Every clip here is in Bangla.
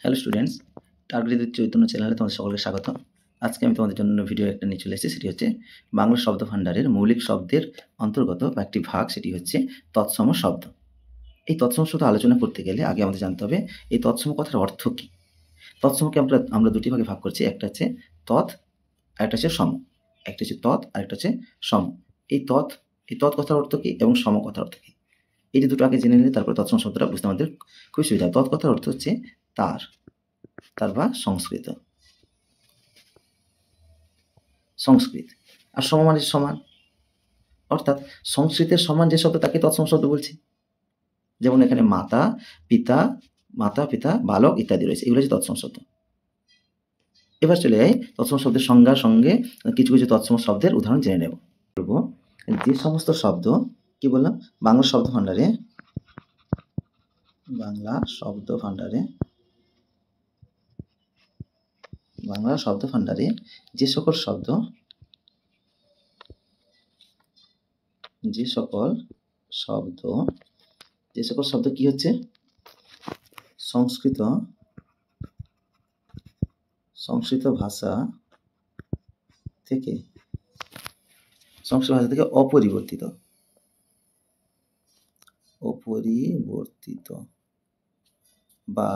হ্যালো স্টুডেন্টস, টার্গেটেড চৈতন্য চ্যানেলে তোমাদের সকলকে স্বাগত। আজকে আমি তোমাদের জন্য ভিডিও একটা নিয়ে চলে এসেছি। সেটি হচ্ছে বাংলা শব্দ ভাণ্ডারের মৌলিক শব্দের অন্তর্গত বা একটি ভাগ, সেটি হচ্ছে তৎসম শব্দ। এই তৎসম শব্দ আলোচনা করতে গেলে আগে আমাদের জানতে হবে এই তৎসম কথার অর্থ কী। তৎসমকে আমরা দুটি ভাগে ভাগ করছি, একটা হচ্ছে তৎ আর একটা হচ্ছে সম। একটা হচ্ছে তৎ আর একটা হচ্ছে সম। এই তৎ কথার অর্থ কী এবং সম কথার অর্থ কী, এই যে দুটো আগে জেনে নিলে তারপরে তৎসম শব্দটা বুঝতে আমাদের খুবই সুবিধা। তৎ কথার অর্থ হচ্ছে তার বা সংস্কৃত আর সম মানে সমান, অর্থাৎ সংস্কৃতের সমান যে শব্দ তাকে তৎসম শব্দ বলছি। যেমন এখানে মাতা পিতা বালক ইত্যাদি রয়েছে, এগুলো হচ্ছে তৎসম শব্দ। এবার চলে যাই তৎসম শব্দের সংজ্ঞার সঙ্গে কিছু কিছু তৎসম শব্দের উদাহরণ জেনে নেব। যে সমস্ত শব্দ, কি বললাম, বাংলা শব্দ ভাণ্ডারে যে সকল শব্দ কি হচ্ছে সংস্কৃত ভাষা থেকে অপরিবর্তিত বা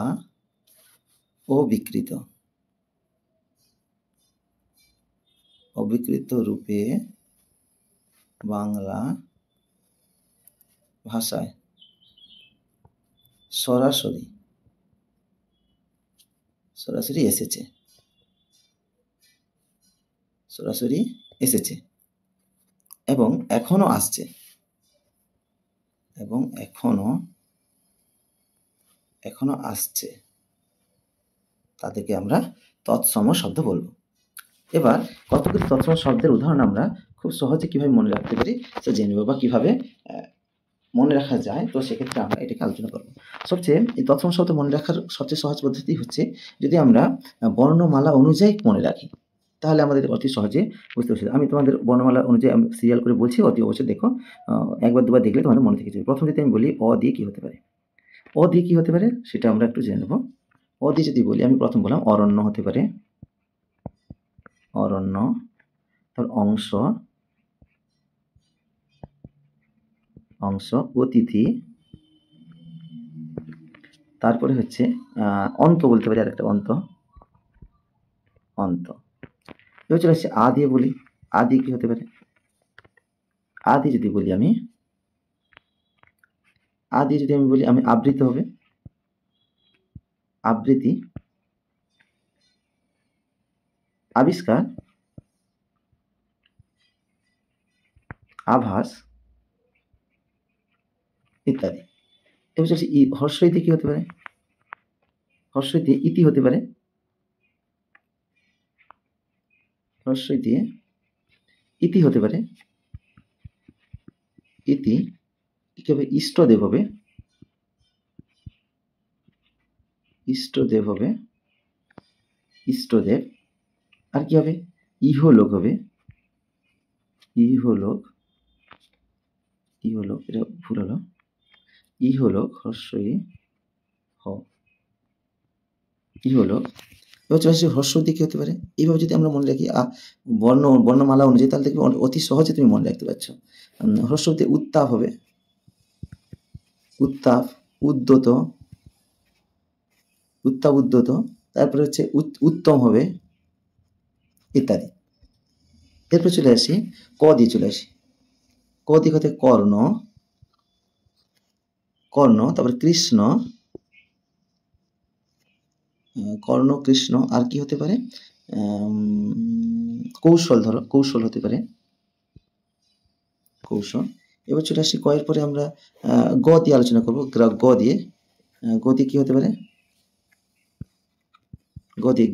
অবিকৃত রূপে বাংলা ভাষায় সরাসরি এসেছে এবং এখনো আসছে, তাদেরকে আমরা তৎসম শব্দ বলবো। এবার কতগুলি তৎসম শব্দের উদাহরণ আমরা খুব সহজে কিভাবে মনে রাখতে পারি সেটা জেনে নেব, বা কিভাবে মনে রাখা যায়, তো সেক্ষেত্রে আমরা এটাকে আলোচনা করব। এই তৎসম শব্দ মনে রাখার সবচেয়ে সহজ পদ্ধতি হচ্ছে যদি আমরা বর্ণমালা অনুযায়ী মনে রাখি, তাহলে আমাদের অতি সহজে বুঝতে পারছি। আমি তোমাদের বর্ণমালা অনুযায়ী সিরিয়াল করে বলছি, অতি অবশ্যই দেখো, একবার দুবার দেখলে তোমাদের মনে থেকে যাবে। প্রথম যদি আমি বলি অ দিয়ে কী হতে পারে, সেটা আমরা একটু জেনে নেব। অ দিয়ে যদি বলি, আমি প্রথম বললাম অরণ্য হতে পারে, তার অংশ, অতিথি, তারপরে হচ্ছে অন্ত বলতে পারি, আরেকটা অন্ত। এবার চলে আসছে আ দিয়ে বলি, আ দিয়ে কি হতে পারে, আ দিয়ে যদি আমি বলি আমি আবৃত হবে, আবৃত্তি, আবিষ্কার, আভাস ইত্যাদি। এবার চলছে হর্ষই দিয়ে কি হতে পারে, হর্ষই দিয়ে ইতি হতে পারে, ইতি কি হবে, ইষ্টদেব হবে, ইষ্টদেব। আর কি হবে, ইহলোক হবে, এটা ভুল হলো, ইহলোক, হর্ষই হ, ইহলোক। এবার চলে আসছে হর্ষ দিয়ে কি হতে পারে। এইভাবে যদি আমরা মনে রাখি বর্ণমালা অনুযায়ী, তাহলে দেখবে অতি সহজে তুমি মনে রাখতে পারছো। হর্ষ দিয়ে উত্তাপ হবে, উদ্যত, তারপরে হচ্ছে উত্তম হবে ইত্যাদি। এরপর চলে আসি ক দিয়ে, ক দিয়ে হতে কর্ণ, তারপরে কৃষ্ণ, কৃষ্ণ। আর কি হতে পারে, কৌশল হতে পারে, কৌশল। এবার চলে আসি কয়ের পরে আমরা গ দিয়ে আলোচনা করবো। গ দিয়ে কি হতে পারে,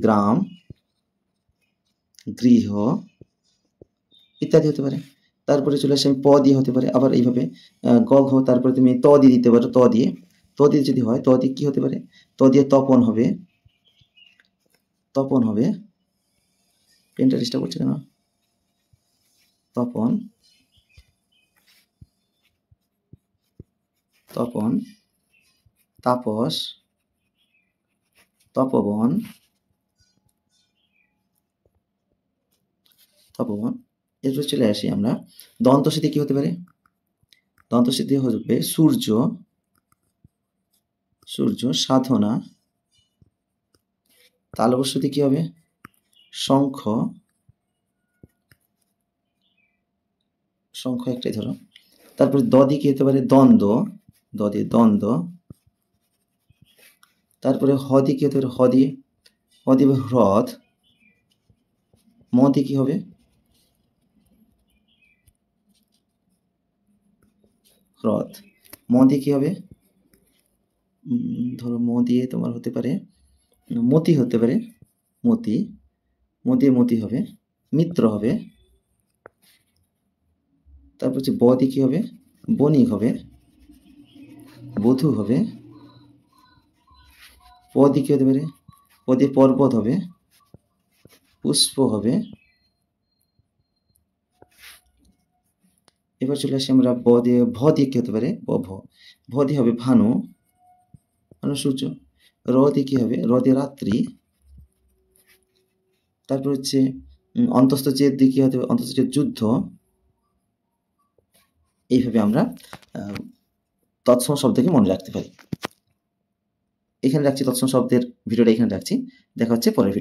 গ্রাম, গৃহ ইত্যাদি হতে পারে। তারপরে চলে আসি প দিয়ে হতে পারে, আবার এইভাবে গ ঘ, তারপরে তুমি ত দিয়ে দিতে পারো, ত দিয়ে যদি হয়, ত দিয়ে কি হতে পারে, ত দিয়ে তপন হবে, পেনটা ডিস্টার্ব করছে কেন, তপন, তাপস, তপবন, তপবন। এরপর চলে আসি আমরা, দন্তস্মৃতি কি হতে পারে? দন্তস্মৃতি হবে সূর্য, সূর্য, সাধনা। তালবস্যতি কি হবে? শঙ্খ, শঙ্খ একটাই ধরো। তারপরে দদি কি হতে পারে? দ্বন্দ্ব, দদি দ্বন্দ্ব। তারপরে হদি কি হতে পারে? হদি, হদি হ্রদ। মদি কি হবে? হ্রদ। মদি কি হবে? ধরো ম দিয়ে তোমার হতে পারে মতি, হতে পারে মতি, মতি মতি হবে, মিত্র হবে। তারপর হচ্ছে বদি কি হবে? বণিক হবে, বধূ হবে। পদি কি হতে পারে? পদি পর্বত হবে, পুষ্প হবে। এবার চলে আসি আমরা ব দিয়ে, ভ দিয়ে কি হতে পারে? ভ দিয়ে হবে ভানু, ভানু সূর্য। র দিয়ে কি হবে? র দিয়ে রাত্রি। তারপর হচ্ছে অন্তস্থ চেদ দিয়ে কি হতে হবে? অন্তস্থ চেদ যুদ্ধ। এইভাবে আমরা তৎসম শব্দকে মনে রাখতে পারি। এখানে রাখছি তৎসম শব্দের ভিডিওটা, এখানে রাখছি। দেখা হচ্ছে পরের ভিডিও।